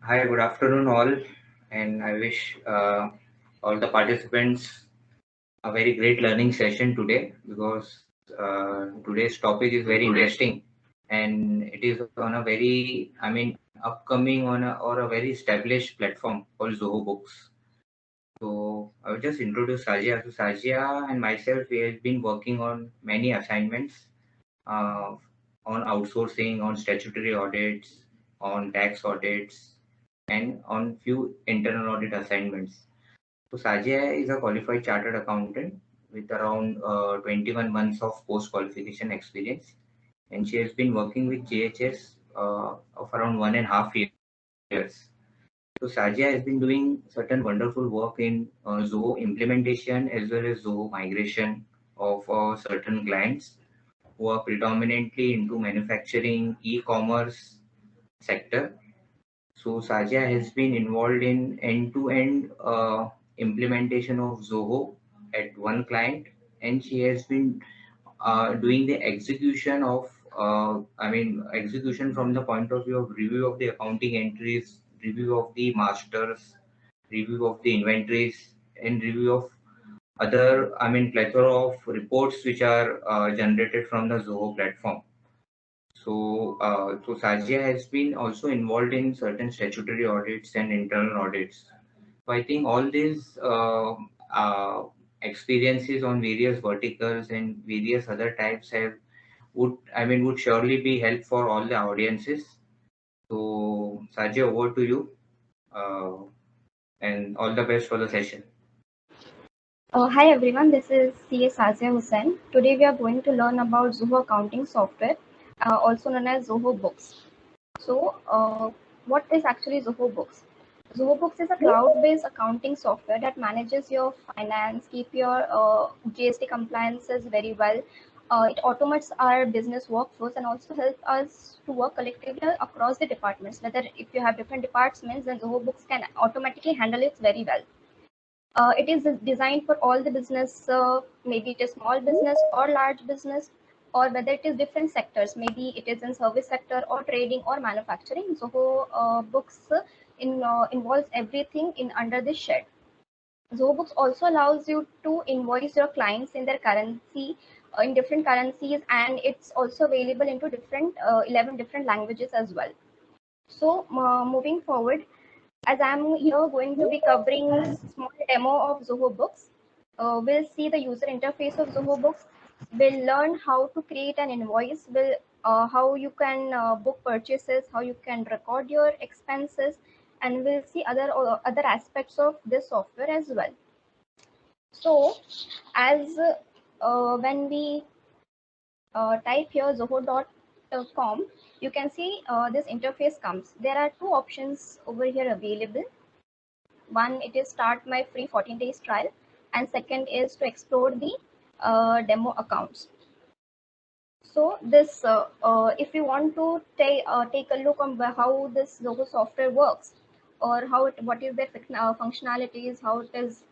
Hi, good afternoon, all, and I wish all the participants a very great learning session today because today's topic is very interesting and it is on a very, upcoming on a very established platform called Zoho Books. So I will just introduce Sajia. So Sajia and myself, we have been working on many assignments uh, on outsourcing, on statutory audits, on tax audits, and on few internal audit assignments. So Sajia is a qualified chartered accountant with around 21 months of post qualification experience, and she has been working with JHS of around 1.5 years. So Sajia has been doing certain wonderful work in Zoho implementation as well as Zoho migration of certain clients who are predominantly into manufacturing, e-commerce sector. So Sajia has been involved in end-to-end implementation of Zoho at one client, and she has been doing the execution of, execution from the point of view of review of the accounting entries, review of the masters, review of the inventories, and review of other, plethora of reports which are generated from the Zoho platform. So Sajia has been also involved in certain statutory audits and internal audits. So I think all these experiences on various verticals and various other types would surely be help for all the audiences. So Sajia, over to you, uh, and all the best for the session. Hi everyone, this is CA Sazia Hussain. Today we are going to learn about Zoho accounting software, also known as Zoho Books. So, what is actually Zoho Books? Zoho Books is a cloud-based accounting software that manages your finance, keep your GST compliances very well. It automates our business workflows and also helps us to work collectively across the departments. Whether if you have different departments, then Zoho Books can automatically handle it very well. It is designed for all the business, maybe it is small business or large business, or whether it is different sectors, maybe it is in service sector or trading or manufacturing. Zoho Books involves everything in under this shed. Zoho Books also allows you to invoice your clients in their currency, in different currencies, and it's also available into different 11 different languages as well. So moving forward, as I'm here going to be covering small demo of Zoho Books, we'll see the user interface of Zoho Books. We'll learn how to create an invoice, how you can book purchases, how you can record your expenses, and we'll see other aspects of this software as well. So, as when we type here zoho.com, you can see this interface comes. There are two options over here available. One, it is start my free 14 days trial, and second is to explore the demo accounts. So this, if you want to take a look on how this Zoho software works, or what is their functionalities, how it is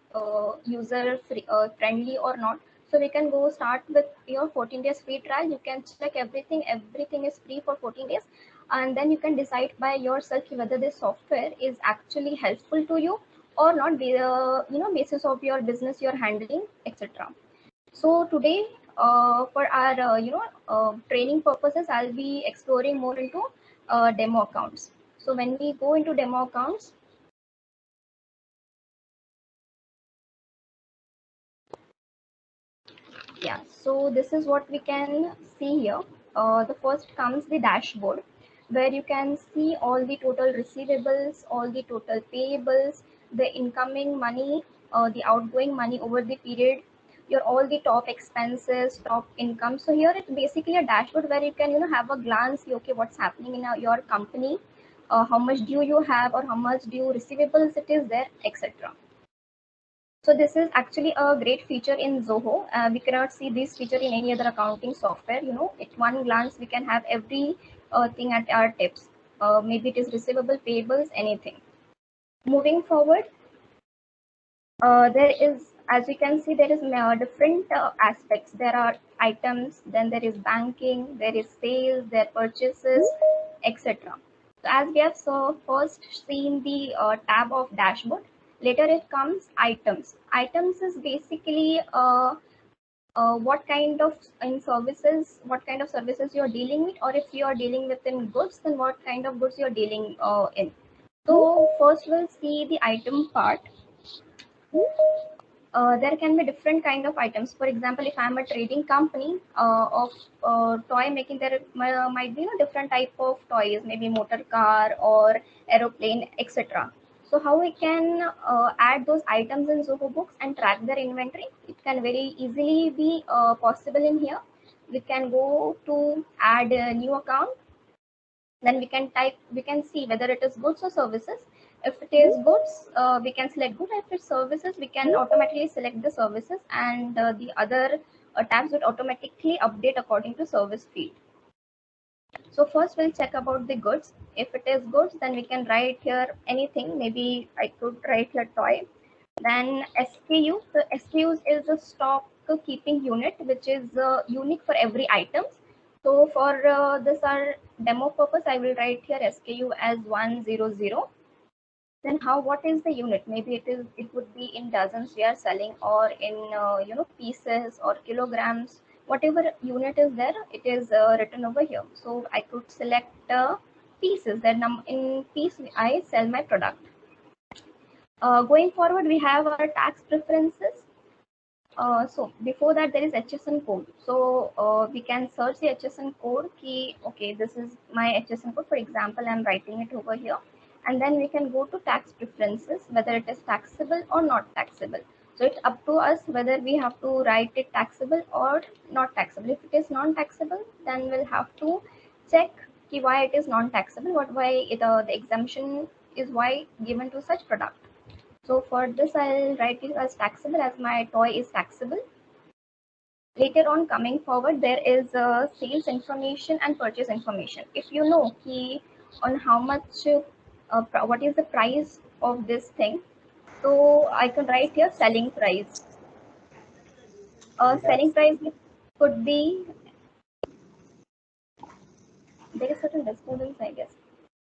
friendly or not. So we can go start with your 14 days free trial. You can check everything. Everything is free for 14 days, and then you can decide by yourself whether this software is actually helpful to you or not. Basis of your business you're handling, etc. So today, for our training purposes, I'll be exploring more into demo accounts. So when we go into demo accounts, yeah. So this is what we can see here. The first comes the dashboard, where you can see all the total receivables, all the total payables, the incoming money, the outgoing money over the period, your all the top expenses, top income. So here it's basically a dashboard where you can have a glance, see, okay, what's happening in your company, how much due you have or how much due receivables it is there, etc. So this is actually a great feature in Zoho. We cannot see this feature in any other accounting software. At one glance, we can have every thing at our tips. Maybe it is receivable, payables, anything. Moving forward, there is, as you can see, there is different aspects. There are items, then there is banking, there is sales, there are purchases, etc. as we have first seen the tab of dashboard, later it comes items. Items is basically what kind of what kind of services you're dealing with, or if you are dealing with in goods, then what kind of goods you're dealing in. So first we'll see the item part. There can be different kind of items. For example, if I'm a trading company of toy making, there might be different type of toys, maybe motor car or aeroplane, etc. So how we can add those items in Zoho Books and track their inventory? It can very easily be possible in here. We can go to add a new account, then we can see whether it is goods or services. If it is goods, we can select good. If it's services, we can automatically select the services, and the other tabs would automatically update according to service field. So first we'll check about the goods. If it is goods, then we can write here anything. Maybe I could write here toy. Then SKU. So SKUs is a stock keeping unit, which is unique for every item. So for this our demo purpose, I will write here SKU as 100. Then what is the unit? Maybe it would be in dozens we are selling, or in pieces or kilograms. Whatever unit is there, it is written over here. So I could select pieces. Then in piece I sell my product. Going forward, we have our tax preferences. So before that, there is HSN code. So we can search the HSN code key. Okay, this is my HSN code. For example, I'm writing it over here. And then we can go to tax preferences, whether it is taxable or not taxable. So it's up to us whether we have to write it taxable or not taxable. If it is non-taxable, then we'll have to check why it is non-taxable, the exemption is why given to such product. So for this, I'll write it as taxable, as my toy is taxable. Later on, coming forward, there is sales information and purchase information. If you know on how much, what is the price of this thing, so I can write here selling price. Selling price could be, there is certain disturbance, I guess.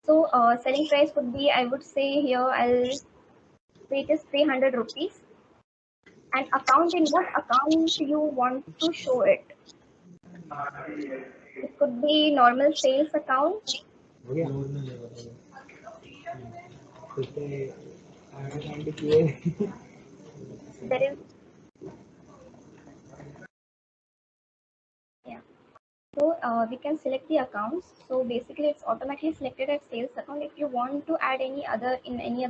So selling price would be, I would say here, I'll say it is 300 rupees. And account, in what account you want to show it? It could be normal sales account. There is, yeah. So we can select the accounts. So basically, it's automatically selected as sales account. If you want to add any other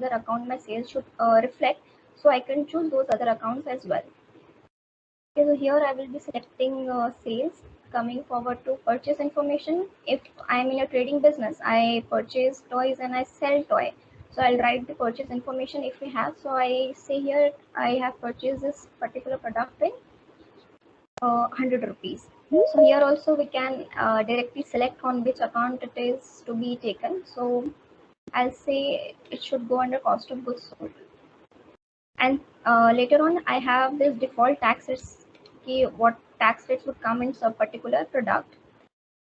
account, my sales should reflect. So I can choose those other accounts as well. Okay, so here I will be selecting sales. Coming forward to purchase information. If I'm in a trading business, I purchase toys and I sell toy. So I'll write the purchase information if we have. So I say here I have purchased this particular product in 100 rupees. So here also we can directly select on which account it is to be taken. So I'll say it should go under cost of goods sold. And later on, I have this default tax rates, what tax rates would come in some particular product.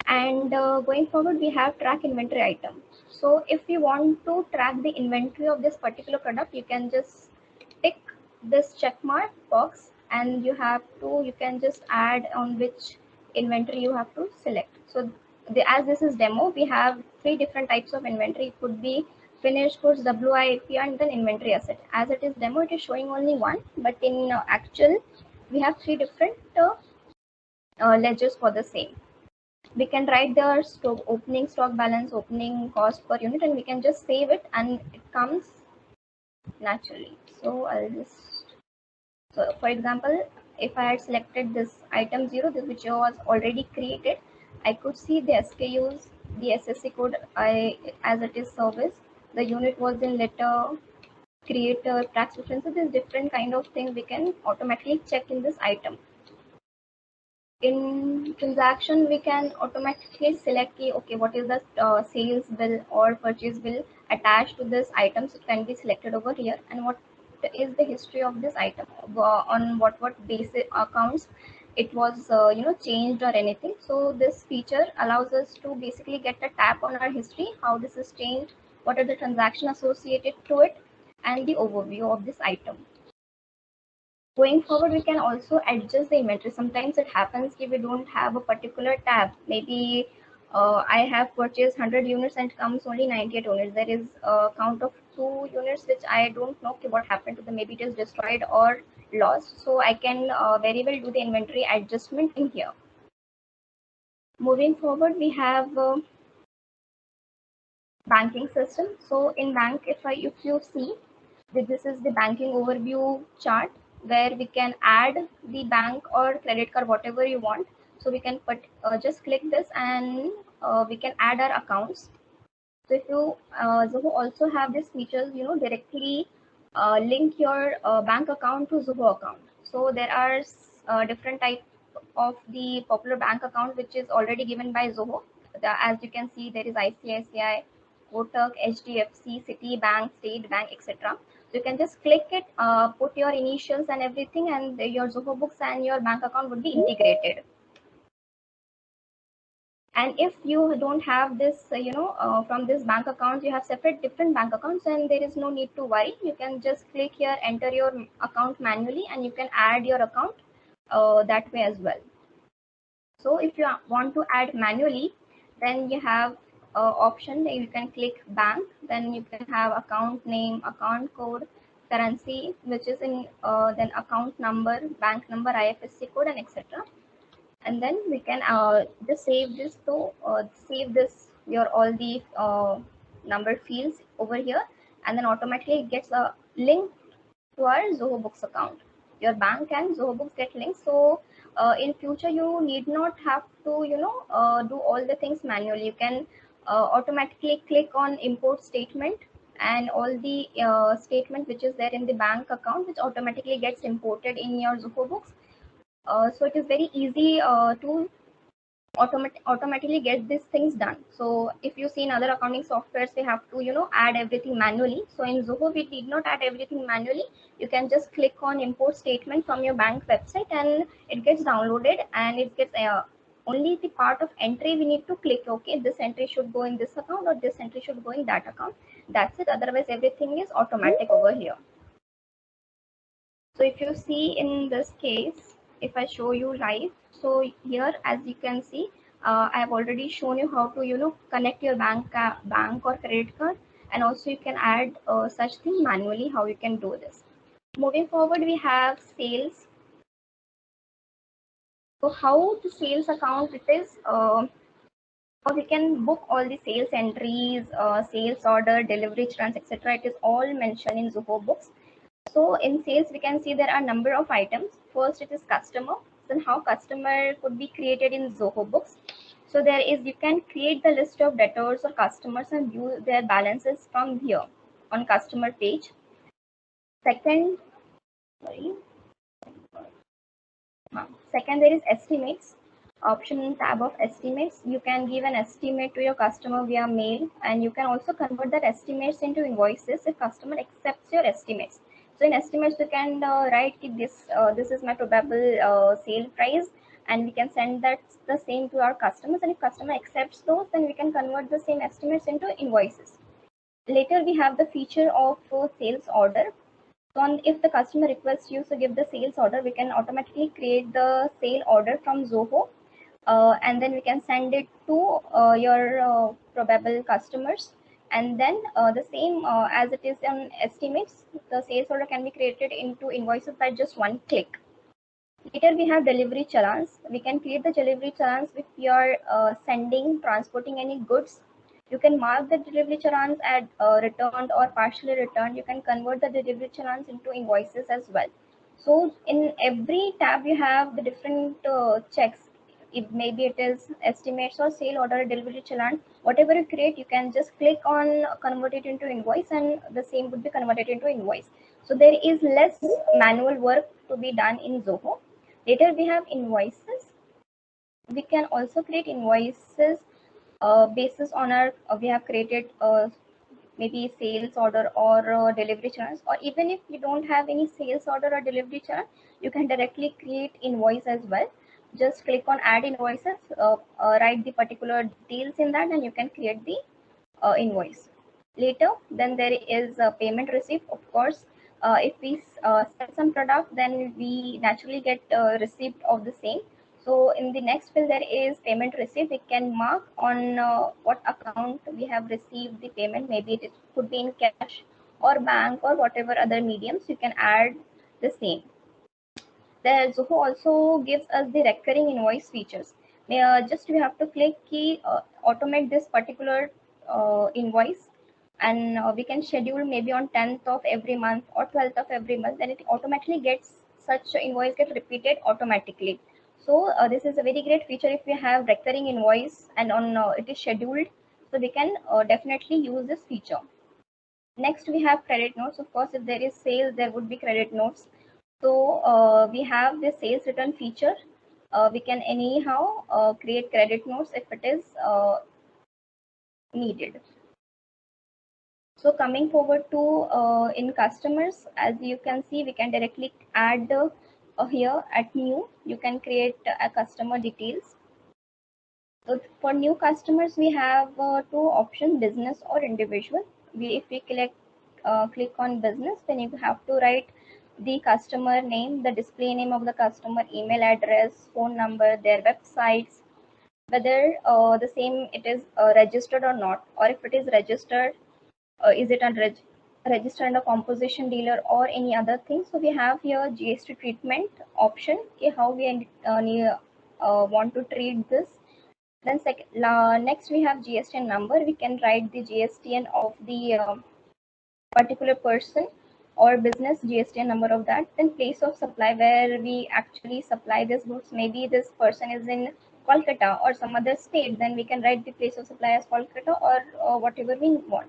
And going forward, we have track inventory item. So if you want to track the inventory of this particular product, you can just tick this check mark box, and you can just add on which inventory you have to select. So as this is demo, we have 3 different types of inventory. It could be finished goods, WIP, and then inventory asset. As it is demo, it is showing only one, but in actual, we have 3 different ledgers for the same. We can write the opening stock balance, opening cost per unit, and we can just save it, and it comes naturally. So for example, if I had selected this item 0, which was already created, I could see the SKUs, the SSC code, as it is service, the unit was in letter, creator, tax preferences. There's different kind of things we can automatically check in this item. In transaction, we can automatically select okay, what is the sales bill or purchase bill attached to this item. So it can be selected over here, and what is the history of this item, on what basic accounts it was changed or anything. So this feature allows us to basically get a tap on our history, how this is changed, what are the transactions associated to it, and the overview of this item. Going forward, we can also adjust the inventory. Sometimes it happens if we don't have a particular tab. Maybe I have purchased 100 units and comes only 98 units. There is a count of 2 units which I don't know what happened to them. Maybe it is destroyed or lost. So I can very well do the inventory adjustment in here. Moving forward, we have banking system. So in bank, if you see, this is the banking overview chart where we can add the bank or credit card, whatever you want. So we can put just click this and we can add our accounts. So if you Zoho also have this feature, directly link your bank account to Zoho account. So there are different types of the popular bank account which is already given by Zoho. As you can see, there is ICICI, Kotak, HDFC, Citibank, State Bank, etc. So you can just click it, put your initials and everything, and your Zoho books and your bank account would be integrated. And if you don't have this from this bank account, you have separate different bank accounts, and there is no need to worry. You can just click here, enter your account manually, and you can add your account that way as well. So if you want to add manually, then you have option that you can click bank, then you can have account name, account code, currency, which is in then account number, bank number, IFSC code, and etc. And then we can just save this. So save this your all the number fields over here, and then automatically it gets a link to our Zoho Books account. Your bank and Zoho Books get linked. So in future you need not have to do all the things manually. You can automatically click on import statement, and all the statement which is there in the bank account, which automatically gets imported in your Zoho Books. So it is very easy to automatically get these things done. So if you see in other accounting softwares, they have to add everything manually. So in Zoho, we did not add everything manually. You can just click on import statement from your bank website, and it gets downloaded, and it gets only the part of entry we need to click. Okay, this entry should go in this account, or this entry should go in that account. That's it. Otherwise, everything is automatic over here. So if you see in this case, if I show you live, so here as you can see, I have already shown you how to connect your bank or credit card, and also you can add such thing manually, how you can do this. Moving forward, we have sales. So how the sales account it is, how we can book all the sales entries, sales order, delivery trans, etc. It is all mentioned in Zoho Books. So in sales, we can see there are number of items. First, it is customer. Then how customer could be created in Zoho Books. So there is, you can create the list of debtors or customers and view their balances from here on customer page. Second, sorry. Second, there is estimates. Option tab of estimates. You can give an estimate to your customer via mail, and you can also convert that estimates into invoices if customer accepts your estimates. So in estimates, you can write this is my probable sale price, and we can send that the same to our customers. And if customer accepts those, then we can convert the same estimates into invoices. Later, we have the feature of sales order. So if the customer requests you to give the sales order, we can automatically create the sale order from Zoho, and then we can send it to your probable customers. And then the same as it is on estimates, the sales order can be created into invoices by just one click. Later, we have delivery challans. We can create the delivery challans if you are sending, transporting any goods. You can mark the delivery challans as returned or partially returned. You can convert the delivery challans into invoices as well. So in every tab, you have the different checks. If maybe it is estimates or sale order, delivery challan, whatever you create, you can just click on convert it into invoice, and the same would be converted into invoice. So there is less manual work to be done in Zoho. Later, we have invoices. We can also create invoices basis on our we have created maybe sales order or delivery challenge, or even if you don't have any sales order or delivery challenge, you can directly create invoice as well. just click on add invoices, write the particular details in that, and you can create the invoice. Later, then there is a payment receipt. Of course, if we sell some product, then we naturally get a receipt of the same. So in the next field, there is payment receipt. We can mark on what account we have received the payment. Maybe it could be in cash or bank or whatever other mediums. You can add the same. The Zoho also gives us the recurring invoice features. Just we have to click key automate this particular invoice, and we can schedule maybe on 10th of every month or 12th of every month. Then it automatically gets such invoice get repeated automatically. So this is a very great feature if we have recurring invoice and on it is scheduled. So we can definitely use this feature. Next, we have credit notes. Of course, if there is sales, there would be credit notes. So we have the sales return feature. We can anyhow create credit notes if it is needed. So coming forward to in customers, as you can see, we can directly add here at new. You can create a customer details. So for new customers, we have two options: business or individual. If we click on business, then you have to write the customer name, the display name of the customer, email address, phone number, their websites, whether the same it is registered or not, or if it is registered, is it registered under composition dealer or any other thing. So we have here GST treatment option, okay, how we want to treat this. Then next we have GSTN number. We can write the GSTN of the particular person or business, GSTN number of that. Then place of supply, where we actually supply this goods. Maybe this person is in Kolkata or some other state, then we can write the place of supply as Kolkata or whatever we want.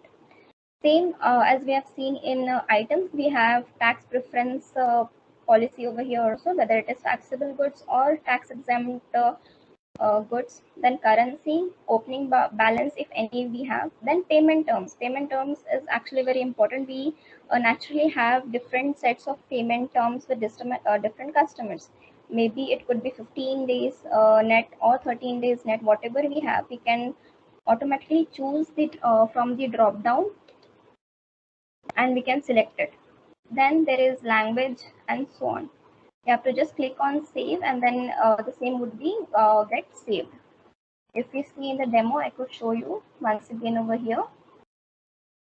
Same as we have seen in items, we have tax preference policy over here also, whether it is taxable goods or tax exempt goods. Then currency, opening balance if any we have. Then payment terms. Payment terms is actually very important. We naturally have different sets of payment terms with different customers. Maybe it could be 15 days net or 13 days net, whatever we have. We can automatically choose the from the drop down, and we can select it. Then there is language and so on. You have to just click on save, and then the same would be get saved. If we see in the demo, I could show you once again over here.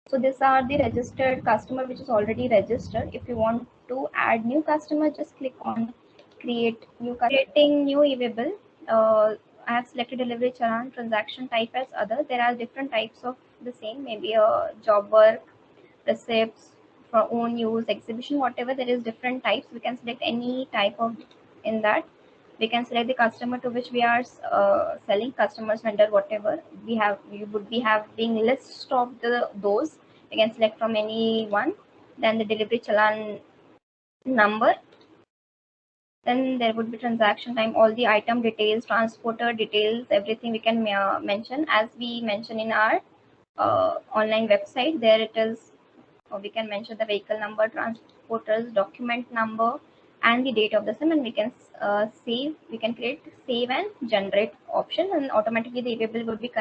So these are the registered customer which is already registered. If you want to add new customer, just click on create new customer. Creating new e-bill. I have selected delivery challan, transaction type as other. There are different types of the same, maybe a job work, receipts for own use, exhibition, whatever. There is different types. We can select any type of in that. We can select the customer to which we are selling, customers, vendor, whatever we have. We would be having list of those. We can select from any one. Then the delivery challan number. Then there would be transaction time, all the item details, transporter details, everything we can mention. As we mention in our online website, there it is. We can mention the vehicle number, transporters, document number, and the date of the SIM, and we can save. We can create save and generate option, and automatically the e-bill would be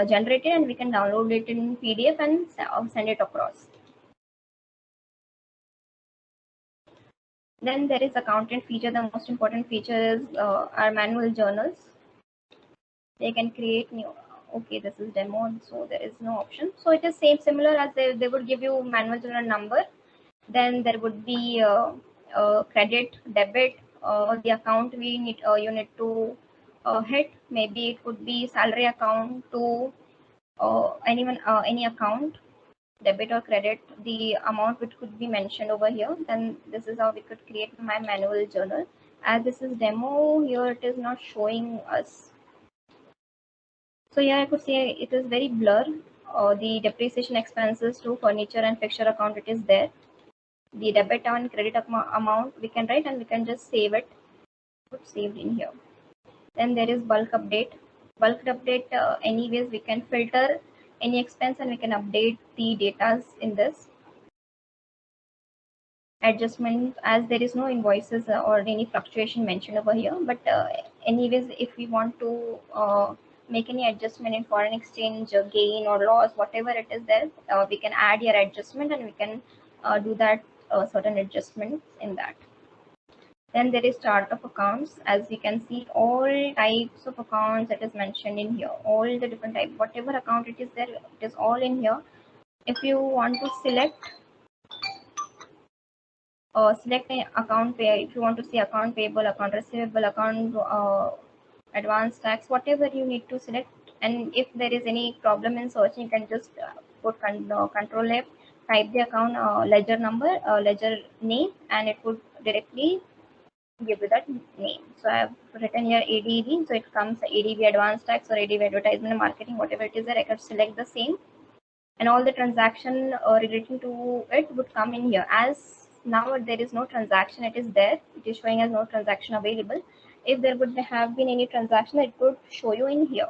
generated, and we can download it in PDF and send it across. Then there is accountant feature. The most important feature is our manual journals. They can create new. Okay, this is demo, so there is no option. So it is similar as they would give you manual journal number. Then there would be credit, debit, the account we need. You need to hit. Maybe it could be salary account to any account, debit or credit, the amount which could be mentioned over here. Then this is how we could create my manual journal. As this is demo, here it is not showing us. So here I could say it is very blur. The depreciation expenses to furniture and fixture account, it is there. The debit and credit amount we can write, and we can just save it. Put saved in here. Then there is bulk update. Bulk update, anyways, we can filter any expense and we can update the data in this. adjustment, as there is no invoices or any fluctuation mentioned over here. But anyways, if we want to make any adjustment in foreign exchange gain or loss, whatever it is there, we can add your adjustment and we can do that certain adjustments in that. Then there is chart of accounts. As you can see, all types of accounts that is mentioned in here, all the different type, whatever account it is there, it is all in here. If you want to select an account pay, if you want to see account payable, account receivable, account advance tax, whatever you need to select. And if there is any problem in searching, you can just put control F, type the account ledger number, ledger name, and it would directly give you that name. So I have written here ADV, so it comes ADV advance tax or ADV advertisement and marketing, whatever it is there, I can select the same, and all the transaction relating to it would come in here. As now there is no transaction, it is there, it is showing as no transaction available. If there would have been any transaction, it would show you in here.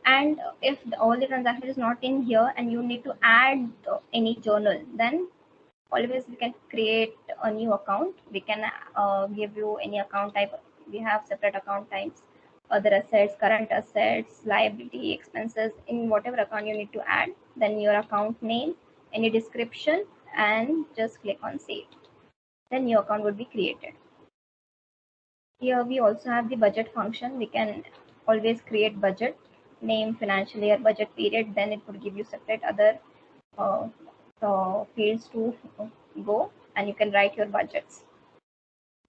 And if all the transaction is not in here and you need to add any journal, then always we can create a new account. We can give you any account type. We have separate account types: other assets, current assets, liability, expenses. In whatever account you need to add, then your account name, any description, and just click on save. Then new account would be created. Here we also have the budget function. We can always create budget, name, financial year, budget period. Then it would give you separate other uh, fields to go, and you can write your budgets.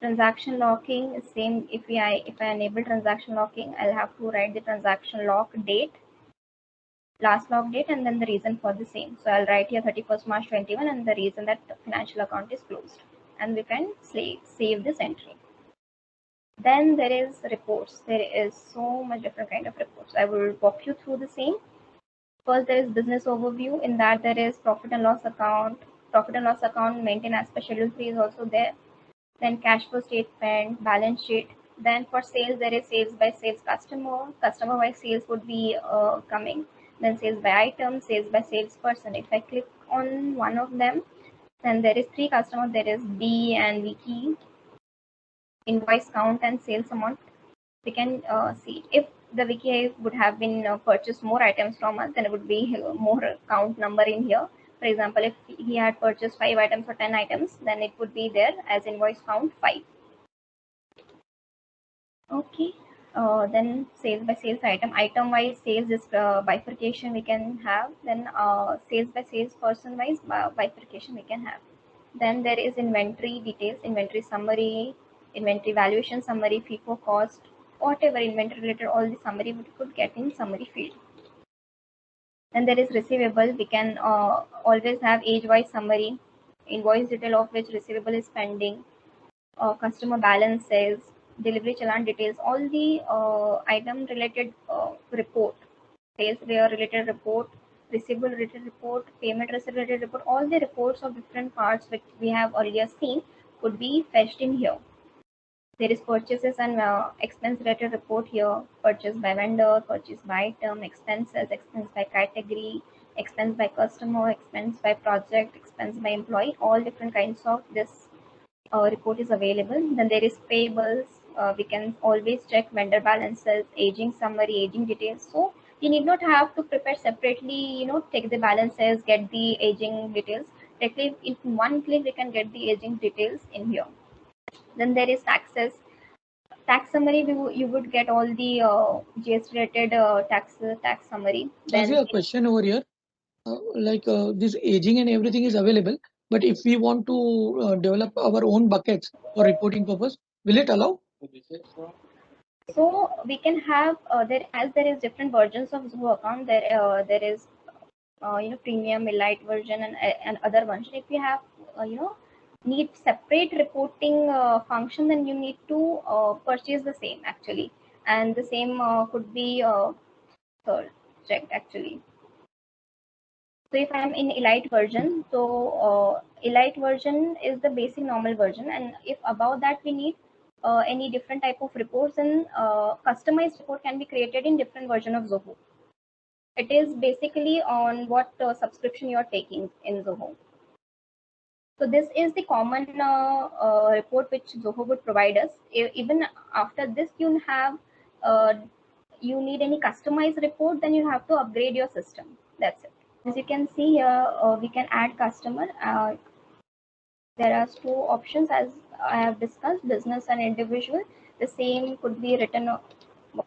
Transaction locking is same. If I enable transaction locking, I'll have to write the transaction lock date, last log date, and then the reason for the same. So I'll write here 31st March 21 and the reason that the financial account is closed, and we can save this entry. Then there is reports. There is so much different kind of reports. I will walk you through the same. First, there is business overview. In that, there is profit and loss account. Profit and loss account maintained as per Schedule 3 is also there. Then cash flow statement, balance sheet. Then for sales, there is sales by sales customer. Customer wise sales would be coming. Then sales by item, sales by salesperson. If I click on one of them, then there is three customers. There is B and Vicky. Invoice count and sales amount. We can see if the Wiki would have been purchased more items from us, then it would be more count number in here. For example, if he had purchased 5 items or 10 items, then it would be there as invoice count 5. Okay. Then sales by sales item wise sales is bifurcation we can have. Then sales by sales person wise bifurcation we can have. Then there is inventory details, inventory summary, inventory valuation summary, FIFO cost, whatever inventory related, all the summary we could get in summary field. Then there is receivable. We can always have age-wise summary, invoice detail of which receivable is pending, customer balances, delivery challan details, all the item related report, sales related report, receivable related report, payment receipt related report, all the reports of different parts which we have earlier seen could be fetched in here. There is purchases and expense related report here: purchase by vendor, purchase by item, expenses, expense by category, expense by customer, expense by project, expense by employee. All different kinds of this report is available. Then there is payables. We can always check vendor balances, aging summary, aging details. So you need not have to prepare separately, take the balances, get the aging details. Directly in one click, we can get the aging details in here. Then there is taxes. Tax summary, you would get all the GST related tax summary. Then a question over here. This aging and everything is available, but if we want to develop our own buckets for reporting purpose, will it allow? So we can have there is different versions of Zoho account. There is premium, elite version, and other version. If you have need separate reporting function, then you need to purchase the same actually, and the same could be checked actually. So if I'm in elite version, so elite version is the basic normal version, and if above that we need any different type of reports, and customized report can be created in different version of Zoho. It is basically on what subscription you are taking in Zoho. So this is the common report which Zoho would provide us. Even after this, you need any customized report, then you have to upgrade your system. That's it. As you can see here, we can add customer. There are two options as I have discussed, business and individual. The same could be written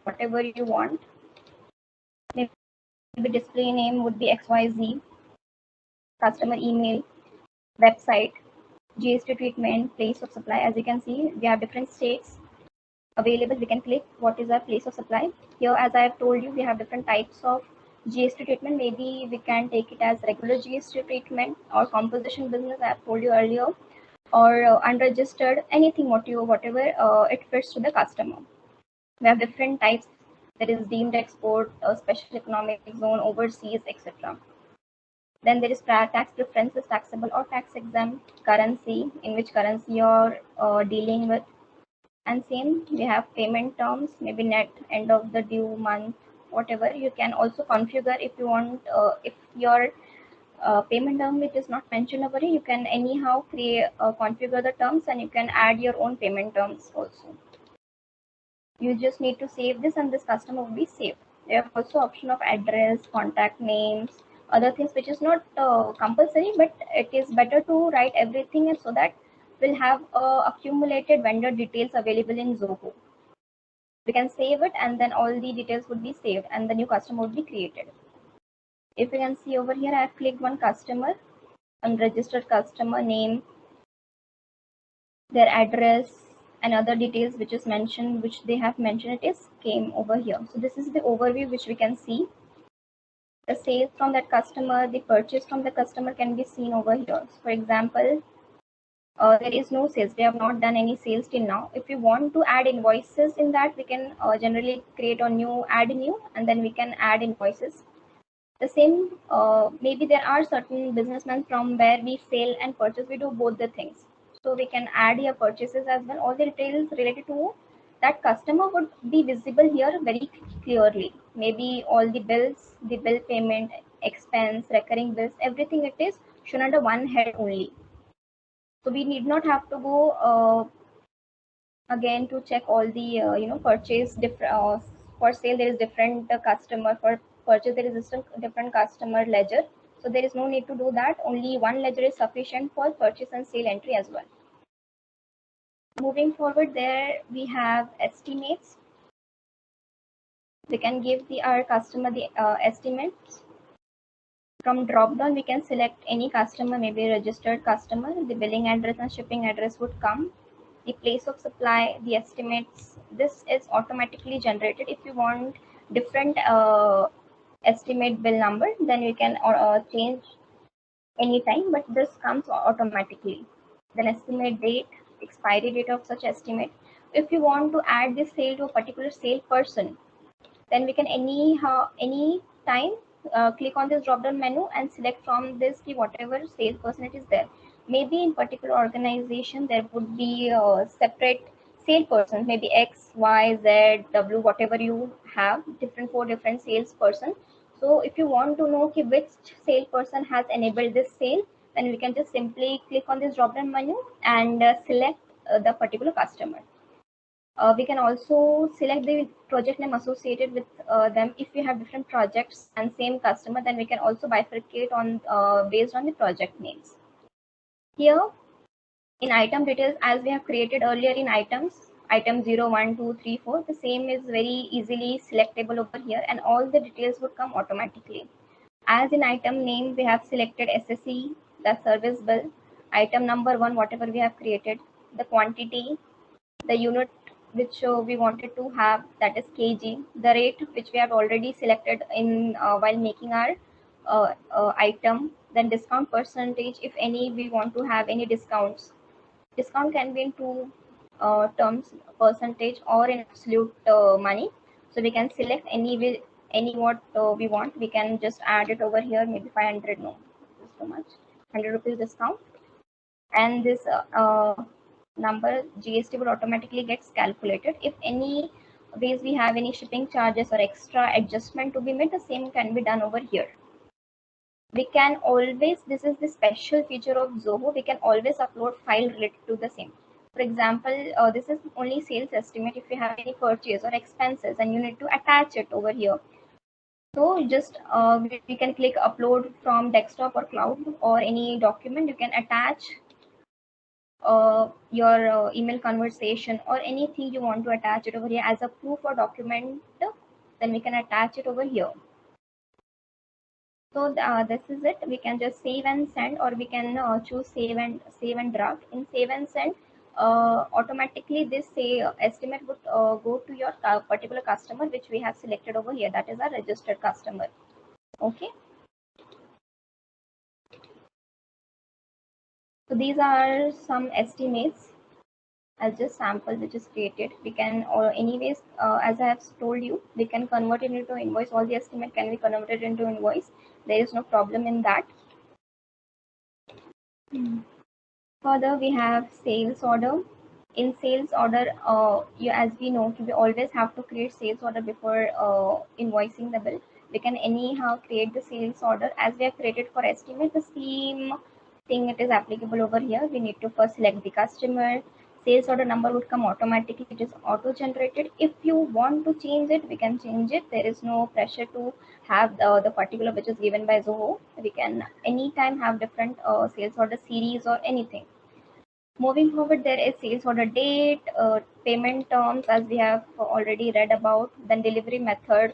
whatever you want. Maybe display name would be XYZ, customer email, website, GST treatment, place of supply. As you can see, we have different states available. We can click what is our place of supply. Here, as I have told you, we have different types of GST treatment. Maybe we can take it as regular GST treatment or composition business, I have told you earlier, or unregistered, anything whatever it fits to the customer. We have different types, that is deemed export, special economic zone, overseas, etc. Then there is tax preferences, taxable or tax exempt, currency, in which currency you're dealing with. And same, we have payment terms, maybe net, end of the due month, whatever. You can also configure if you want, if your payment term which is not mentioned over here, you can anyhow create configure the terms, and you can add your own payment terms also. You just need to save this, and this customer will be saved. There are also option of address, contact names, other things which is not compulsory, but it is better to write everything, and so that we'll have accumulated vendor details available in Zoho. We can save it, and then all the details would be saved, and the new customer would be created. If you can see over here, I have clicked one customer, unregistered customer name, their address, and other details which is mentioned, which they have mentioned, it is came over here. So this is the overview which we can see. The sales from that customer, the purchase from the customer can be seen over here. So for example, there is no sales. We have not done any sales till now. If you want to add invoices in that, we can generally create a new, add new, and then we can add invoices. The same, maybe there are certain businessmen from where we sell and purchase. We do both the things. So we can add here purchases as well. All the details related to that customer would be visible here very clearly. Maybe all the bills, the bill payment, expense, recurring bills, everything it is shown under one head only. So we need not have to go again to check all the purchase different. For sale there is different customer, for purchase there is different customer ledger. So there is no need to do that. Only one ledger is sufficient for purchase and sale entry as well. Moving forward, there we have estimates. We can give our customer the estimates. From drop down we can select any customer, maybe registered customer. The billing address and shipping address would come. The place of supply, the estimates, this is automatically generated. If you want different estimate bill number, then you can change anytime, but this comes automatically. Then estimate date, expiry date of such estimate. If you want to add this sale to a particular sale person, then we can any time click on this drop down menu and select from this the whatever salesperson it is there. Maybe in particular organization there would be separate salesperson, maybe X, Y, Z, W, whatever you have, different for different salesperson. So if you want to know which salesperson has enabled this sale, then we can just simply click on this drop down menu and select the particular customer. We can also select the project name associated with them. If we have different projects and same customer, then we can also bifurcate on based on the project names. Here in item details, as we have created earlier in items, item 0, 1, 2, 3, 4, the same is very easily selectable over here, and all the details would come automatically. As in item name, we have selected SSE, the service bill, item number 1, whatever we have created, the quantity, the unit which we wanted to have, that is kg, the rate which we have already selected in while making our item, then discount percentage, if any we want to have any discounts. Discount can be in two terms, percentage or in absolute money. So we can select any what we want. We can just add it over here, maybe 500, no, this is too much, 100 rupees discount, and this number GST will automatically gets calculated. If any ways we have any shipping charges or extra adjustment to be made, the same can be done over here. we can always, this is the special feature of Zoho, we can always upload file related to the same. For example, this is only sales estimate. If you have any purchase or expenses and you need to attach it over here, so just we can click upload from desktop or cloud or any document. You can attach your email conversation or anything you want to attach it over here as a proof or document, then we can attach it over here. So this is it. We can just save and send, or we can choose save and draft. In save and send, automatically this estimate would go to your particular customer which we have selected over here. That is our registered customer. Okay. So these are some estimates. I'll just sample which is created. We can, or anyways, as I have told you, we can convert it into invoice. All the estimate can be converted into invoice. There is no problem in that. Further, we have sales order. In sales order, as we know, we always have to create sales order before invoicing the bill. We can anyhow create the sales order as we have created for estimate. The same thing it is applicable over here. We need to first select the customer. Sales order number would come automatically. It is auto generated. If you want to change it, we can change it. There is no pressure to have the particular which is given by Zoho. We can anytime have different sales order series or anything. Moving forward, there is sales order date, payment terms as we have already read about, then delivery method,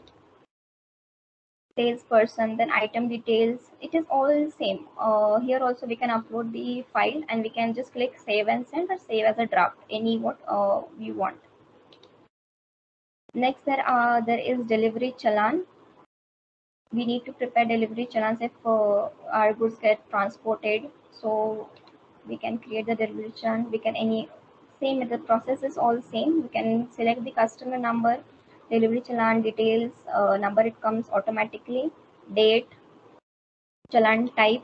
salesperson, then item details. It is all same. Here also we can upload the file and we can just click save and send or save as a draft, any what we want. Next, there is delivery challan. We need to prepare delivery challans if our goods get transported. So we can create the delivery challan. We can same, the process is all same. We can select the customer number, delivery challan details, number it comes automatically, date, challan type,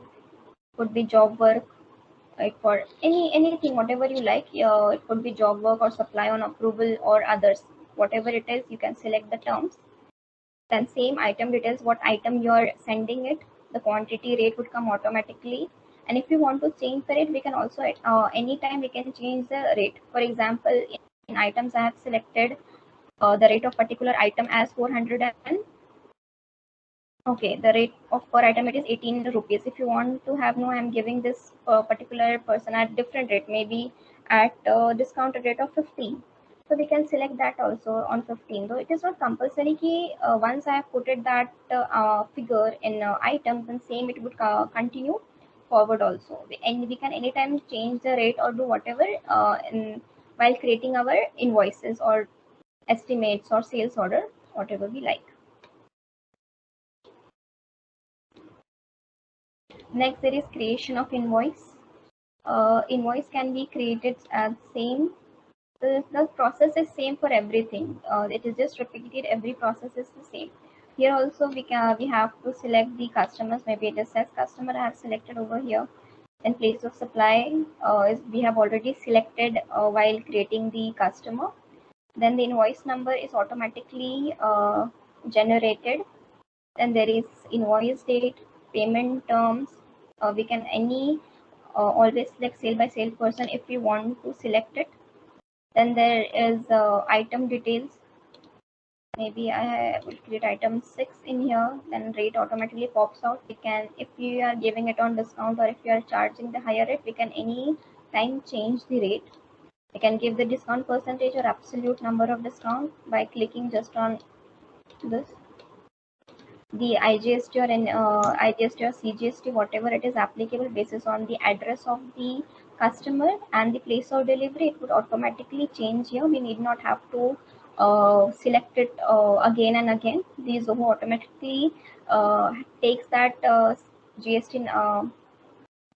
could be job work, like for anything, whatever you like. It could be job work or supply on approval or others. Whatever it is, you can select the terms. Then same item details, what item you're sending it, the quantity, rate would come automatically. And if you want to change the rate, we can also anytime we can change the rate. For example, in items I have selected the rate of particular item as 400 and okay, the rate of per item it is 18 rupees. If you want to have, no, I'm giving this particular person at different rate, maybe at discounted rate of 15. So we can select that also on 15. Though it is not compulsory ki once I have put it that figure in items, then same it would continue forward also. And we can anytime change the rate or do whatever while creating our invoices or estimates or sales order, whatever we like. Next, there is creation of invoice. Invoice can be created as same. The process is same for everything. It is just repeated. Every process is the same. Here also we have to select the customers. Maybe it says customer I have selected over here. In place of supply, we have already selected while creating the customer. Then the invoice number is automatically generated. Then there is invoice date, payment terms. We can always select sale by salesperson if we want to select it. Then there is item details. Maybe I will create item 6 in here. Then rate automatically pops out. We can, if you are giving it on discount or if you are charging the higher rate, we can any time change the rate. We can give the discount percentage or absolute number of discount by clicking just on this. The IGST or IGST or CGST, whatever it is applicable basis on the address of the customer and the place of delivery, it would automatically change here. We need not have to select it again and again. The Zoho automatically takes that GST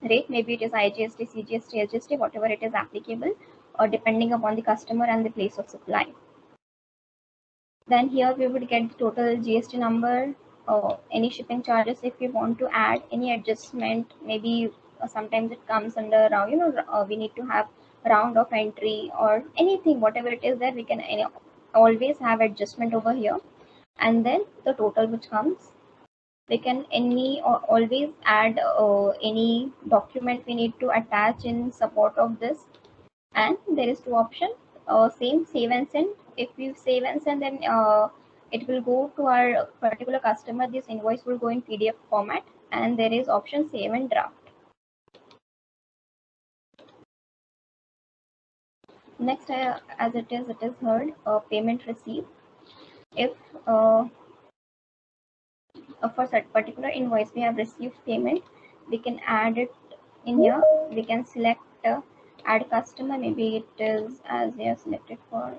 rate. Maybe it is IGST, CGST, SGST, whatever it is applicable, or depending upon the customer and the place of supply. Then here we would get the total GST number, any shipping charges if we want to add any adjustment. Maybe sometimes it comes under we need to have round of entry or anything, whatever it is there, we can always have adjustment over here. And then the total which comes. We can always add any document we need to attach in support of this. And there is two options. Same, save and send. If you save and send, then it will go to our particular customer. This invoice will go in PDF format. And there is option save and draft. Next, as it is heard, payment received. If for such particular invoice we have received payment, we can add it in here. We can select add customer. Maybe it is as we have selected for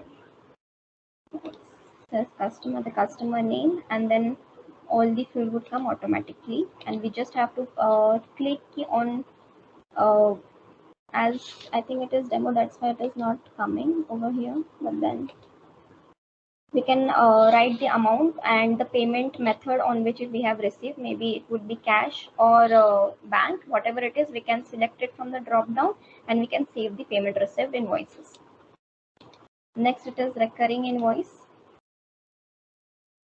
says customer, the customer name, and then all the field would come automatically, and we just have to click on as I think it is demo, that's why it is not coming over here. But then we can write the amount and the payment method on which we have received. Maybe it would be cash or bank, whatever it is. We can select it from the drop down, and we can save the payment received invoices. Next, it is recurring invoice.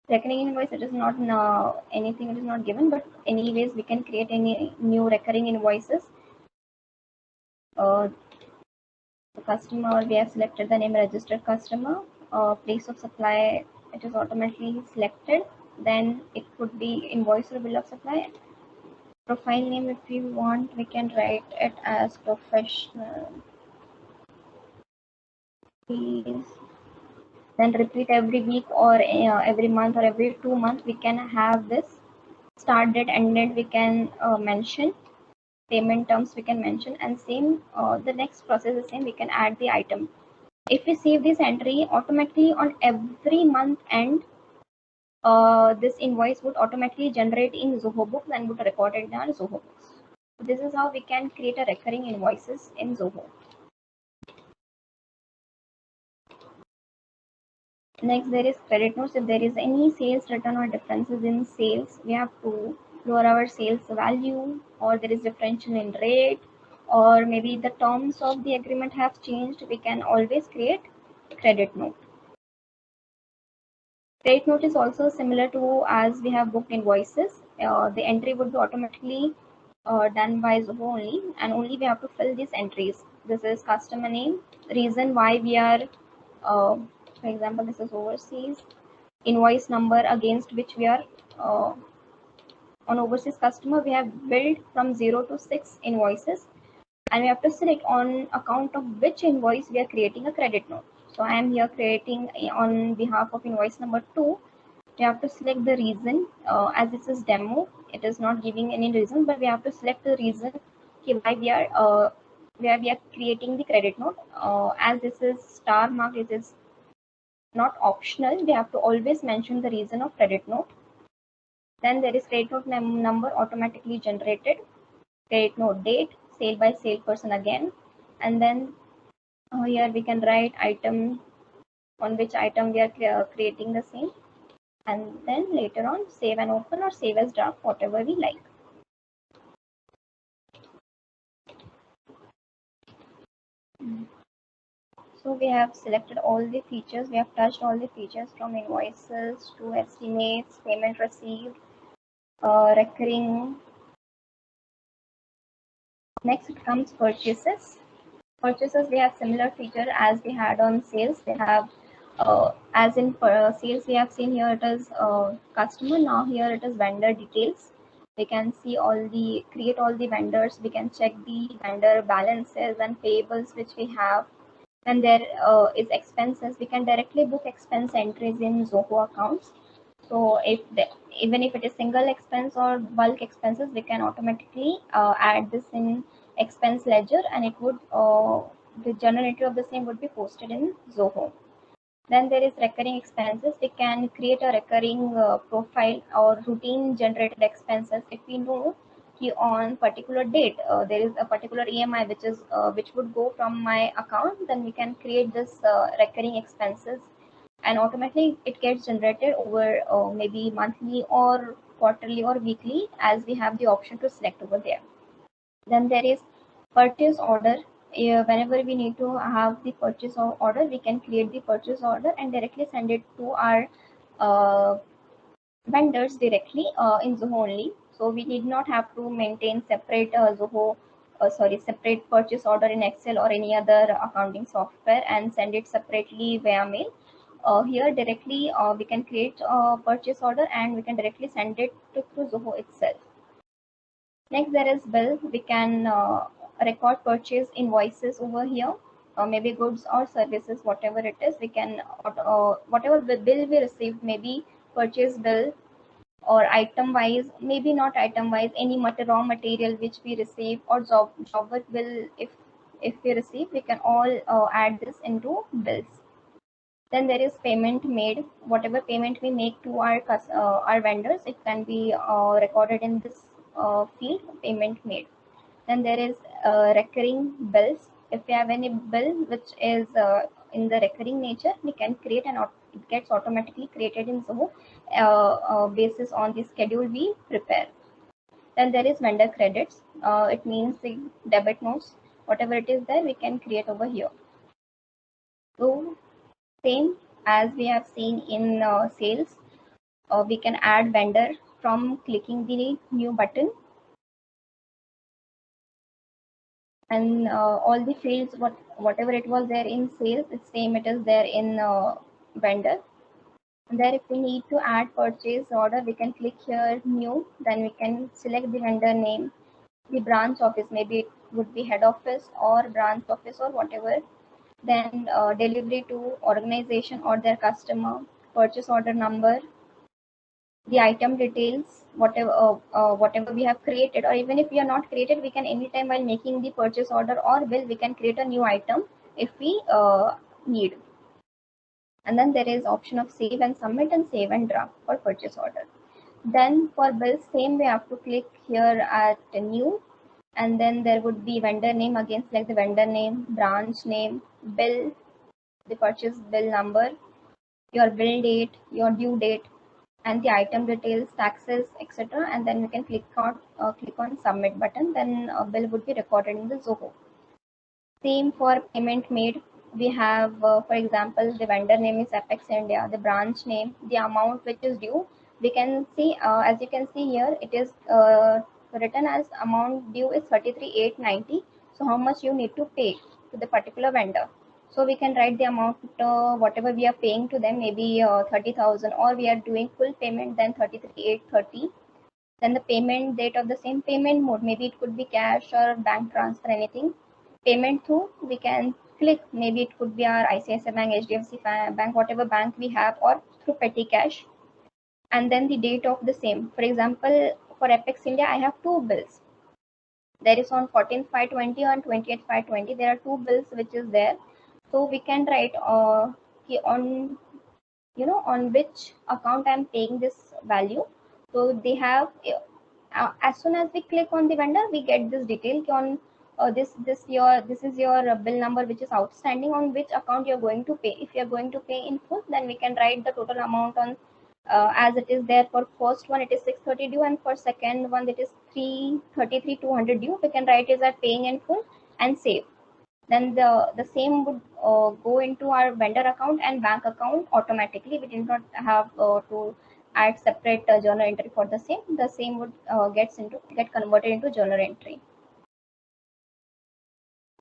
Recurring invoice, it is not anything, it is not given, but anyways we can create any new recurring invoices. The customer, we have selected the name registered customer. Place of supply, it is automatically selected. Then it could be invoice or bill of supply. Profile name, if we want, we can write it as professional. Please. Then repeat every week or every month or every 2 months. We can have this start date, end date. We can mention payment terms. We can mention, and same the next process is same. We can add the item. If we save this entry, automatically on every month end, this invoice would automatically generate in Zoho Books and would record it in our Zoho Books. So this is how we can create a recurring invoices in Zoho. Next, there is credit notes. If there is any sales return or differences in sales, we have to lower our sales value, or there is differential in rate, or maybe the terms of the agreement have changed. We can always create credit note. Credit note is also similar to as we have booked invoices. The entry would be automatically done by Zoho only, and only we have to fill these entries. This is customer name, reason why we are for example, this is overseas, invoice number against which we are on overseas customer. We have billed from 0 to 6 invoices, and we have to select on account of which invoice we are creating a credit note. So I am here creating on behalf of invoice number 2. We have to select the reason. As this is demo, it is not giving any reason, but we have to select the reason why we are where we are creating the credit note. As this is star mark, it is not optional. We have to always mention the reason of credit note. Then there is credit note number automatically generated, credit note date, sale by salesperson again, and then here we can write item on which item we are creating the same, and then later on save and open or save as draft, whatever we like. So we have selected all the features, we have touched all the features from invoices to estimates, payment received, recurring. Next comes purchases. Purchases, we have similar feature as we had on sales. We have as in sales, we have seen here it is customer. Now here it is vendor details. We can see create all the vendors. We can check the vendor balances and payables which we have. And there is expenses. We can directly book expense entries in Zoho accounts. So even if it is single expense or bulk expenses, we can automatically add this in expense ledger, and it would the journal entry of the same would be posted in Zoho. Then there is recurring expenses. We can create a recurring profile or routine generated expenses. If we know on particular date there is a particular EMI which would go from my account, then we can create this recurring expenses, and automatically it gets generated over maybe monthly or quarterly or weekly, as we have the option to select over there. Then there is purchase order. Whenever we need to have the purchase order, we can create the purchase order and directly send it to our vendors directly in Zoho only. So we did not have to maintain separate separate purchase order in Excel or any other accounting software and send it separately via mail. Here directly we can create a purchase order and we can directly send it through Zoho itself. Next, there is bill. We can record purchase invoices over here, maybe goods or services, whatever it is. We can whatever the bill we received, maybe purchase bill or item wise, maybe not item wise, any raw material which we receive or job work bill if we receive, we can all add this into bills. Then there is payment made. Whatever payment we make to our vendors, it can be recorded in this field, payment made. Then there is recurring bills. If we have any bill which is in the recurring nature, we can create it gets automatically created in Zoho basis on the schedule we prepare. Then there is vendor credits. It means the debit notes. Whatever it is there, we can create over here. So same as we have seen in sales, we can add vendor from clicking the new button, and all the fields whatever it was there in sales, it's same it is there in vendor. And there if we need to add purchase order, we can click here new, then we can select the vendor name, the branch office, maybe it would be head office or branch office or whatever. Then delivery to organization or their customer, purchase order number, the item details, whatever we have created, or even if we are not created, we can anytime while making the purchase order or bill, we can create a new item if we need. And then there is option of save and submit and save and draft for purchase order. Then for bills, same we have to click here at new, and then there would be vendor name. Again select the vendor name, branch name, bill, the purchase bill number, your bill date, your due date, and the item details, taxes, etc. And then we can click on submit button. Then bill would be recorded in the Zoho. Same for payment made. We have, for example, the vendor name is Apex India, the branch name, the amount which is due. We can see, as you can see here, it is written as amount due is 33,890. So how much you need to pay to the particular vendor. So we can write the amount, whatever we are paying to them, maybe 30,000, or we are doing full payment, then 33,830. Then the payment date of the same, payment mode, maybe it could be cash or bank transfer, anything. Payment through, we can click, maybe it could be our ICICI Bank, HDFC Bank, whatever bank we have, or through petty cash. And then the date of the same. For example, for Apex India, I have two bills. There is on 14/5/20 and 28/5/20. There are two bills which is there. So we can write on on which account I'm paying this value. So they have as soon as we click on the vendor, we get this detail on this is your bill number which is outstanding, on which account you're going to pay. If you're going to pay in full, then we can write the total amount on as it is there. For first one it is 630 due, and for second one it is 333,200 due. We can write is that paying in full and save. Then the same would go into our vendor account and bank account automatically. We did not have to add separate journal entry for the same. The same would get converted into journal entry.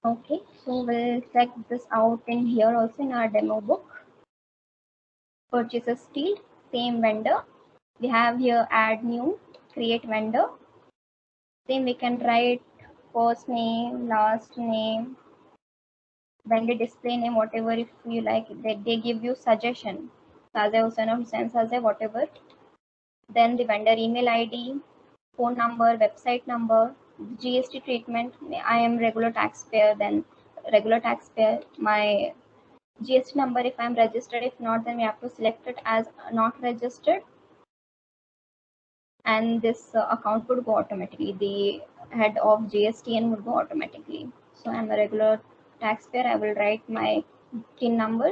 Okay, so we'll check this out in here also in our demo book. Purchases field, same vendor. We have here add new, create vendor. Same we can write first name, last name, vendor display name, whatever if you like. They give you suggestion, Sazay Hussain or Hussain Sazay, whatever. Then the vendor email ID, phone number, website number, GST treatment. I am regular taxpayer, then regular taxpayer. My GST number if I am registered. If not, then we have to select it as not registered. And this account would go automatically. The head of GSTN would go automatically. So I'm a regular taxpayer. I will write my PIN number,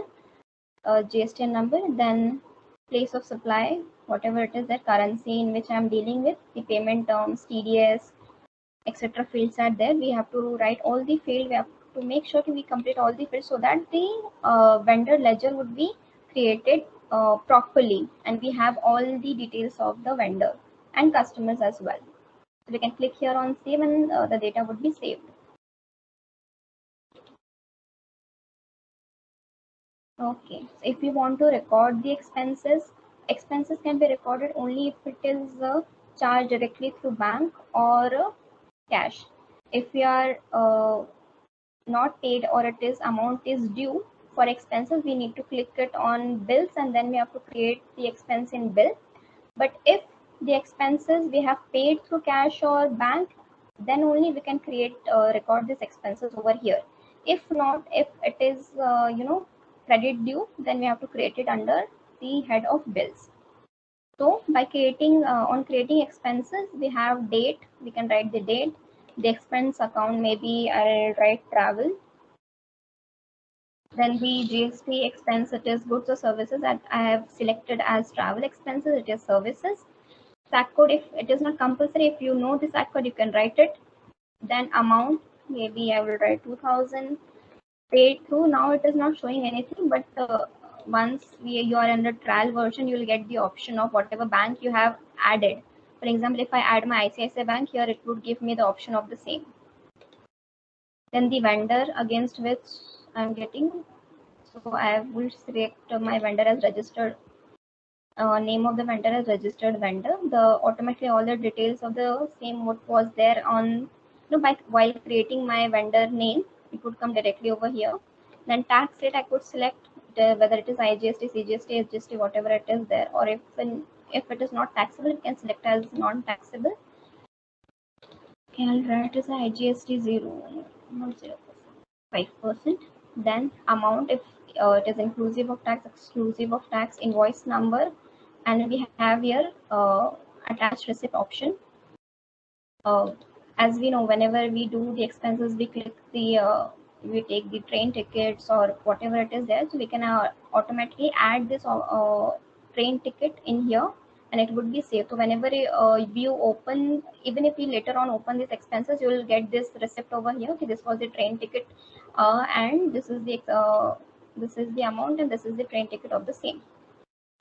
GSTN number, then place of supply, whatever it is, that currency in which I'm dealing with, the payment terms, TDS, etc. fields are there. We have to write all the field. We have to make sure we complete all the fields so that the vendor ledger would be created properly, and we have all the details of the vendor and customers as well. So we can click here on save, and the data would be saved. Okay, so if we want to record the expenses can be recorded only if it is charged directly through bank or cash. If we are not paid or it is amount is due for expenses, we need to click it on bills, and then we have to create the expense in bill. But if the expenses we have paid through cash or bank, then only we can create record these expenses over here. If not, if it is credit due, then we have to create it under the head of bills. So by creating creating expenses, we have date, we can write the date. The expense account, maybe I'll write travel. Then the GST expense, it is goods or services, that I have selected as travel expenses, it is services. SAC code, if it is not compulsory, if you know the SAC code, you can write it. Then amount, maybe I will write 2000. Paid through, now it is not showing anything, but once you are under trial version, you will get the option of whatever bank you have added. For example, if I add my ICICI Bank here, it would give me the option of the same. Then the vendor against which I'm getting, so I will select my vendor as registered, name of the vendor as registered vendor. The automatically all the details of the same what was there on, while creating my vendor name, it would come directly over here. Then tax rate, I could select whether it is IGST, CGST, SGST, whatever it is there, or if it is not taxable, you can select as non-taxable. Okay, I'll write as IGST 0, not 0%, 5%. Then amount, if it is inclusive of tax, exclusive of tax, invoice number, and we have here attached receipt option. As we know, whenever we do the expenses, we click the we take the train tickets or whatever it is there, so we can automatically add this train ticket in here, and it would be saved. So whenever you open, even if you later on open these expenses, you will get this receipt over here. Okay, this was the train ticket, and this is the amount, and this is the train ticket of the same.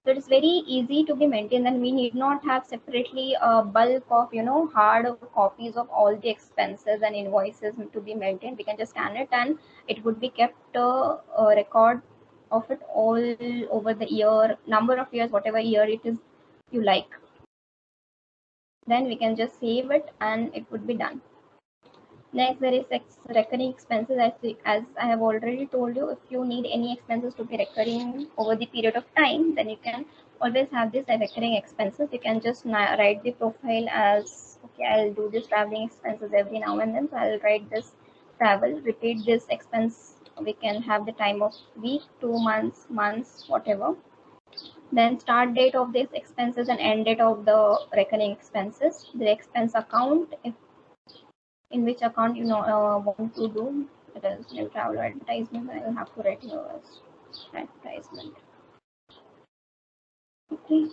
So it is very easy to be maintained, and we need not have separately a bulk of hard copies of all the expenses and invoices to be maintained. We can just scan it, and it would be kept a record of it all over the year, number of years, whatever year it is you like. Then we can just save it, and it would be done. Next, there is recurring expenses. As I have already told you, if you need any expenses to be recurring over the period of time, then you can always have this recurring expenses. You can just write the profile as, okay, I'll do this traveling expenses every now and then. So I'll write this travel, repeat this expense. We can have the time of week, 2 months, whatever. Then start date of these expenses and end date of the recurring expenses. The expense account, if in which account want to do it is new travel advertisement, I will have to write here as advertisement. Okay,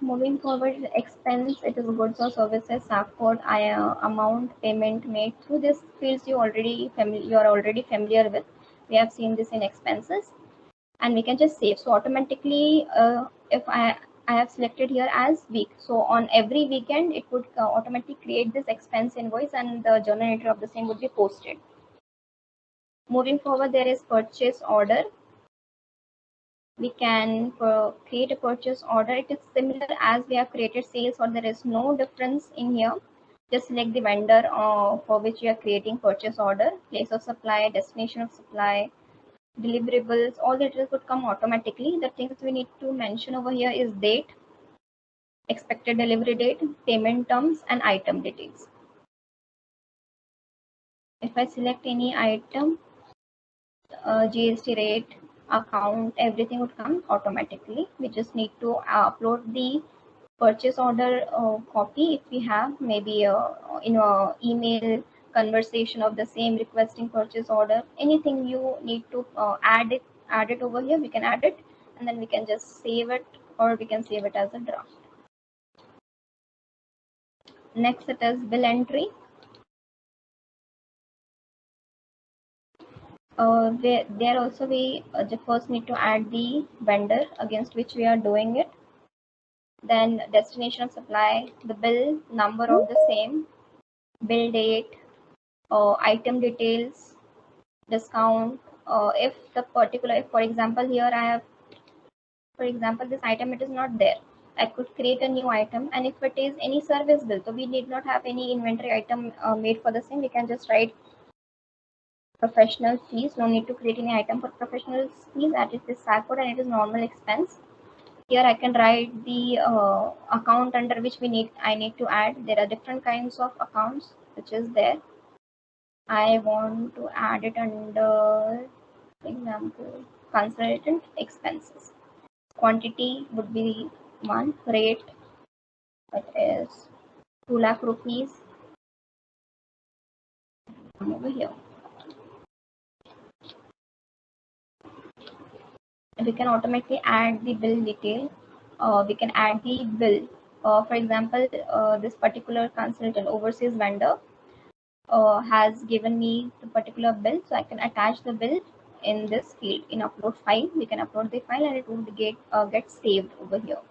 moving forward, expense, it is goods or services, SAC code, amount, payment made. Through this fields you are already familiar with. We have seen this in expenses, and we can just save. So automatically, if I have selected here as week, so on every weekend it would automatically create this expense invoice, and the journal entry of the same would be posted. Moving forward, there is purchase order. We can create a purchase order. It is similar as we have created sales order. There is no difference in here. Just select the vendor for which you are creating purchase order, place of supply, destination of supply, deliverables, all the details would come automatically. The things we need to mention over here is date, expected delivery date, payment terms, and item details. If I select any item, GST rate, account, everything would come automatically. We just need to upload the purchase order copy if we have, maybe in a email conversation of the same requesting purchase order. Anything you need to add it over here, we can add it, and then we can just save it, or we can save it as a draft. Next, it is bill entry. There also we first need to add the vendor against which we are doing it, then destination of supply, the bill number of the same, bill date, item details, discount. If the particular, if for example here I have, for example this item it is not there, I could create a new item, and if it is any service bill, so we need not have any inventory item made for the same. We can just write professional fees. No need to create any item for professional fees. That is the SAC code and it is normal expense. Here I can write the account under which I need to add. There are different kinds of accounts which is there. I want to add it under, for example, consultant expenses. Quantity would be 1, rate that is 2 lakh rupees. Come over here. We can automatically add the bill detail. We can add the bill. For example, this particular consultant, overseas vendor, has given me the particular bill, so I can attach the bill in this field. In upload file, we can upload the file and it would get saved over here.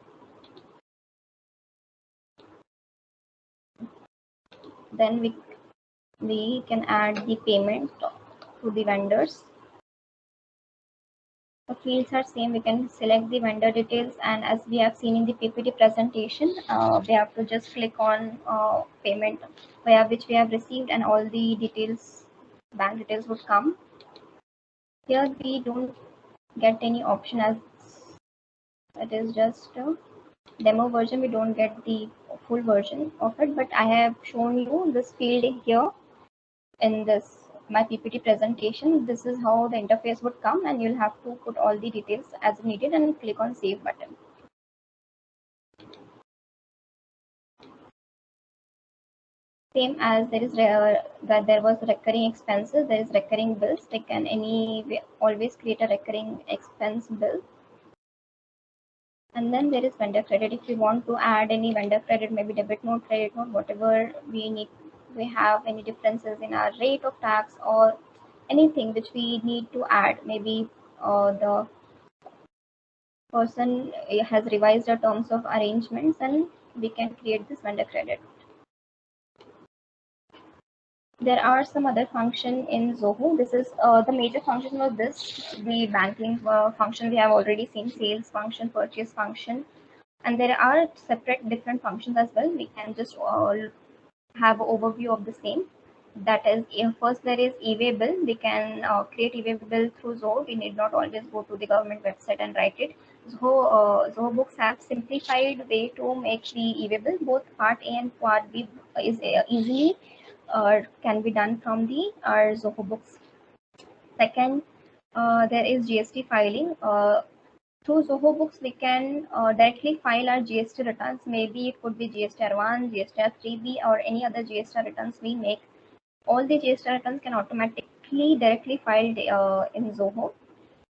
Then we can add the payment to the vendors. The fields are same. We can select the vendor details, and as we have seen in the PPT presentation, we have to just click on payment via which we have received, and all the details, bank details would come. Here we don't get any option, as it is just a demo version. We don't get the full version of it, but I have shown you this field here in this my PPT presentation. This is how the interface would come, and you'll have to put all the details as needed and click on save button. Same as there is that there was recurring expenses, there is recurring bills. They can always create a recurring expense bill. And then there is vendor credit. If we want to add any vendor credit, maybe debit note, credit note, whatever we have any differences in our rate of tax or anything which we need to add. Maybe the person has revised our terms of arrangements, and we can create this vendor credit. There are some other function in Zoho. This is the major function was this, the banking function we have already seen, sales function, purchase function, and there are separate different functions as well. We can just have an overview of the same. That is, first there is e-way bill. We can create e-way bill through Zoho. We need not always go to the government website and write it. Zoho Books have simplified way to make the e-way bill. Both part A and part B is easily can be done from the our Zoho Books. Second, there is GST filing. Through Zoho Books, we can directly file our GST returns. Maybe it could be GSTR1, GSTR3B, or any other GST returns we make. All the GST returns can automatically directly filed in Zoho.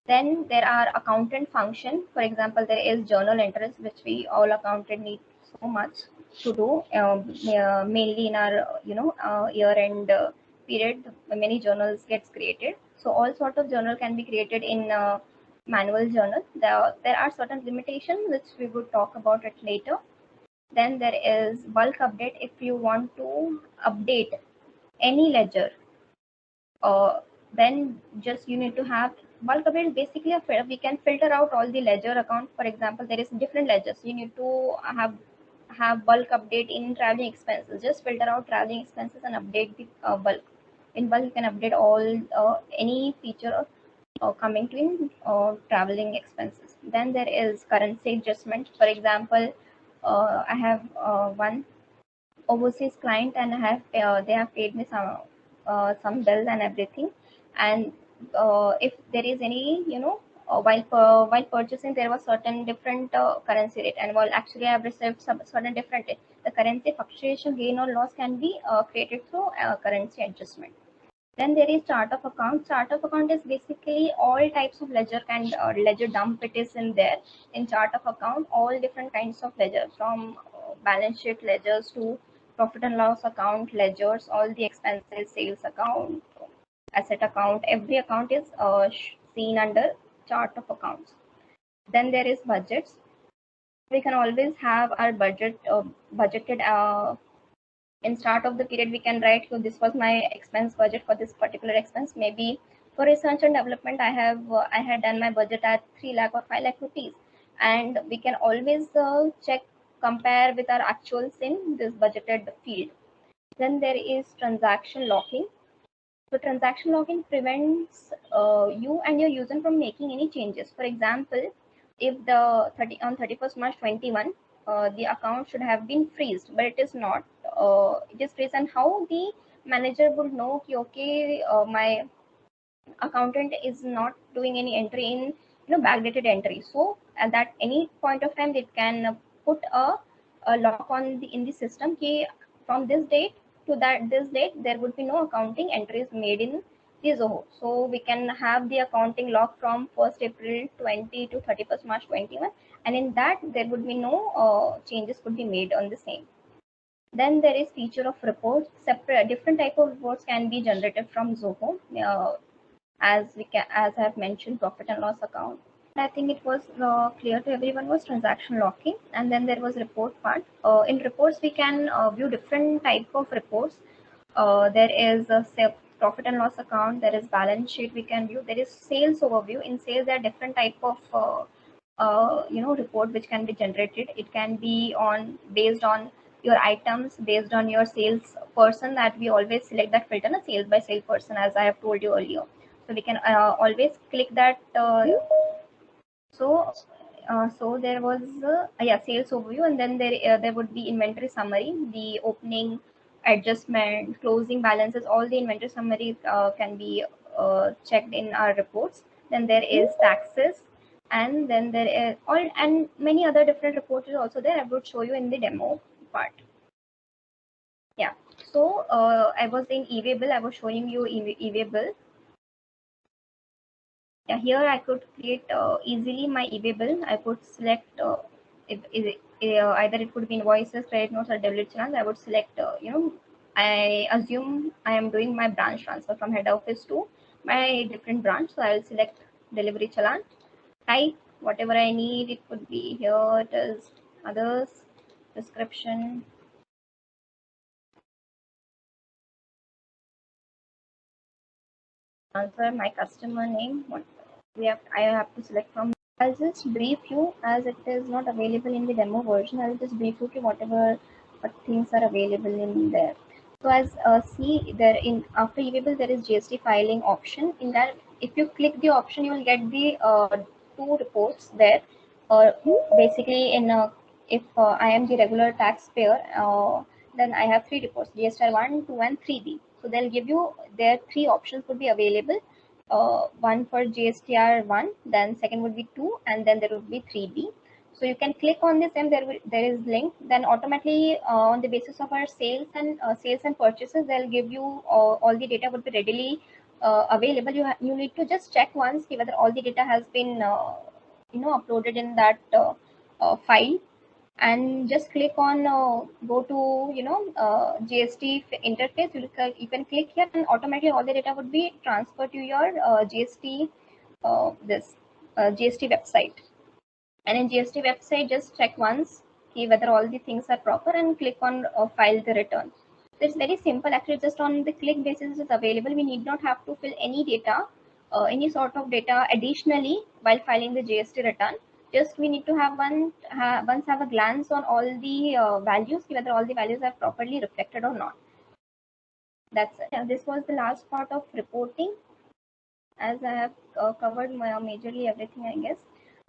Then there are accountant function. For example, there is journal entries, which we all accountant need so much to do, mainly in our year-end period. Many journals gets created. So all sort of journal can be created in manual journal. There are certain limitations which we would talk about it later. Then there is bulk update. If you want to update any ledger, then just you need to have bulk update. Is basically we can filter out all the ledger account. For example, there is different ledgers. You need to have bulk update in traveling expenses. Just filter out traveling expenses and update the bulk. In bulk, you can update all any feature coming to in traveling expenses. Then there is currency adjustment. For example, I have one overseas client, and they have paid me some bills and everything. And if there is any while purchasing, there was certain different currency rate, and while actually I have received some certain different rate. The currency fluctuation, gain or loss, can be created through currency adjustment. Then there is chart of account. Chart of account is basically all types of ledger ledger dump. It is in there in chart of account. All different kinds of ledger, from balance sheet ledgers to profit and loss account ledgers, all the expenses, sales account, asset account. Every account is seen under chart of accounts. Then there is budgets. We can always have our budgeted in start of the period. We can write, so this was my expense budget for this particular expense. Maybe for research and development, I had done my budget at 3 lakh or 5 lakh rupees, and we can always check, compare with our actuals in this budgeted field. Then there is transaction locking. So transaction locking prevents you and your user from making any changes. For example, if the 31st March 21, the account should have been freezed, but it is not. It is freezed, and how the manager would know, ki, okay, my accountant is not doing any entry in backdated entry. So at that any point of time, it can put a lock on the in the system, ki from this date to that this date there would be no accounting entries made in the Zoho. So we can have the accounting lock from 1st April 20 to 31st March 21, and in that there would be no changes could be made on the same. Then there is feature of reports. Separate different type of reports can be generated from Zoho. As I've mentioned, profit and loss account. I think it was clear to everyone was transaction locking, and then there was report part. In reports, we can view different type of reports. There is a profit and loss account. There is balance sheet we can view. There is sales overview. In sales, there are different type of report which can be generated. It can be on based on your items, based on your sales person, that we always select that filter, a sales by sales person, as I have told you earlier. So we can always click that. So there was sales overview, and then there would be inventory summary, the opening, adjustment, closing balances. All the inventory summary can be checked in our reports. Then there is taxes, and then there is all and many other different reports is also there. I would show you in the demo part. Yeah. So I was in eWaybill. I was showing you eWaybill. Yeah, here I could create easily my eWaybill. I could select either it could be invoices, credit notes, or debit challans. I would select, I assume I am doing my branch transfer from head office to my different branch. So I will select delivery challan, type whatever I need. It could be here, it is others, description. Answer my customer name. What I have to select from. I'll just brief you, as it is not available in the demo version. I'll just brief you to what things are available in there. So as see there in after eWaybill there is GST filing option. In that, if you click the option, you will get the two reports there. Basically, if I am the regular taxpayer, then I have three reports: GSTR 1, 2, and 3B. So they'll give you their three options would be available. One for GSTR 1, then second would be 2, and then there would be 3B. So you can click on this, and there is link. Then automatically on the basis of our sales and purchases, they'll give you all the data would be readily available. You need to just check once whether all the data has been uploaded in that file, and just click on go to GST interface. You can click here, and automatically all the data would be transferred to your GST GST website. And in GST website, just check once whether all the things are proper, and click on file the return. So it's very simple. Actually, just on the click basis is available. We need not have to fill any data, any sort of data additionally while filing the GST return. Just we need to have once have a glance on all the values, whether all the values are properly reflected or not. That's it. Yeah, this was the last part of reporting, as I have covered majorly everything, I guess.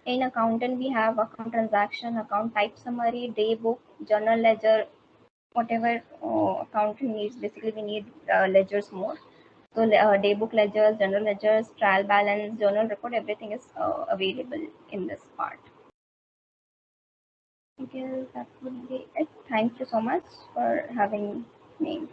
In accountant, we have account transaction, account type summary, day book, journal ledger, whatever accountant needs. Basically, we need ledgers more. So day book ledgers, journal ledgers, trial balance, journal report, everything is available in this part. I guess that would be it. Thank you so much for having me.